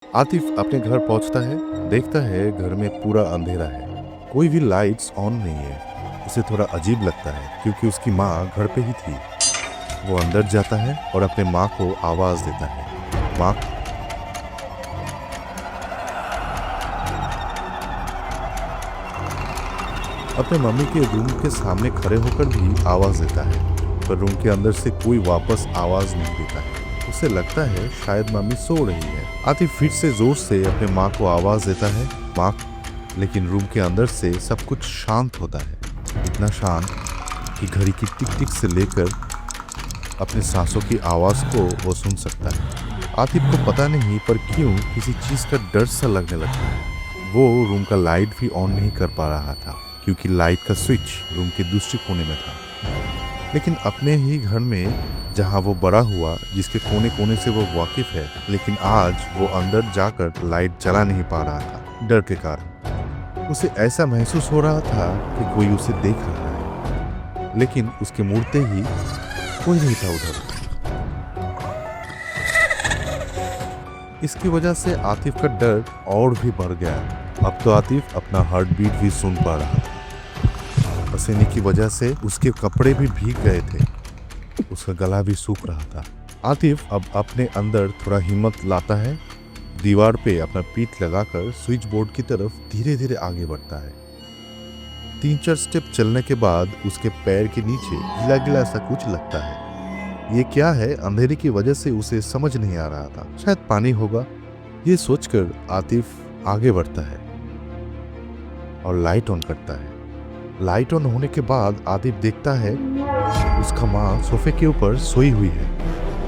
आतिफ अपने घर पहुंचता है, देखता है घर में पूरा अंधेरा है। कोई भी लाइट्स ऑन नहीं है। उसे थोड़ा अजीब लगता है क्योंकि उसकी माँ घर पे ही थी। वो अंदर जाता है और अपने माँ को आवाज देता है। माँ। अपने मम्मी के रूम के सामने खड़े होकर भी आवाज देता है, पर रूम के अंदर से कोई वापस आवाज नहीं देता है। उसे लगता है शायद मम्मी सो रही है। आतिफ फिर से जोर से अपने माँ को आवाज देता है, माँ। लेकिन रूम के अंदर से सब कुछ शांत होता है, इतना शांत कि घड़ी की टिक टिक से लेकर अपने सांसों की आवाज को वो सुन सकता है। आतिफ को पता नहीं पर क्यों किसी चीज का डर सा लगने लगता है। वो रूम का लाइट भी ऑन नहीं कर पा रहा था क्योंकि लाइट का स्विच रूम के दूसरे कोने में था। लेकिन अपने ही घर में जहाँ वो बड़ा हुआ, जिसके कोने कोने से वो वाकिफ है, लेकिन आज वो अंदर जाकर लाइट जला नहीं पा रहा था डर के कारण। उसे ऐसा महसूस हो रहा था कि कोई उसे देख रहा है, लेकिन उसके मुड़ते ही कोई नहीं था उधर। इसकी वजह से आतिफ का डर और भी बढ़ गया। अब तो आतिफ अपना हार्ट बीट भी सुन पा रहा था। पसीने की वजह से उसके कपड़े भी भीग गए थे, उसका गला भी सूख रहा था। आतिफ अब अपने अंदर थोड़ा हिम्मत लाता है, दीवार पे अपना पीठ लगाकर स्विच बोर्ड की तरफ धीरे धीरे आगे बढ़ता है। 3-4 स्टेप चलने के बाद उसके पैर के नीचे गीला गीला सा कुछ लगता है। ये क्या है, अंधेरे की वजह से उसे समझ नहीं आ रहा था। शायद पानी होगा। ये सोचकर आतिफ आगे बढ़ता है और लाइट ऑन करता है। लाइट ऑन होने के बाद आतिफ देखता है उसका माँ सोफे के ऊपर सोई हुई है,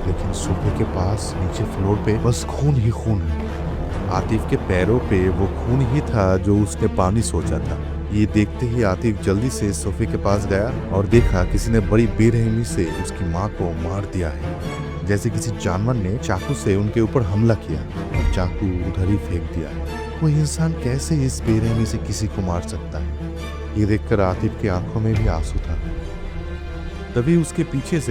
लेकिन सोफे के पास नीचे फ्लोर पे बस खून ही खून है। आतिफ के पैरों पे वो खून ही था जो उसने पानी सोचा था। ये देखते ही आतिफ जल्दी से सोफे के पास गया और देखा किसी ने बड़ी बेरहमी से उसकी माँ को मार दिया है, जैसे किसी जानवर ने चाकू से उनके ऊपर हमला किया और चाकू उधर ही फेंक दिया है। कोई इंसान कैसे इस बेरहमी से किसी को मार सकता है? ये देखकर आतिफ की आंखों में भी आंसू था। तभी उसके पीछे से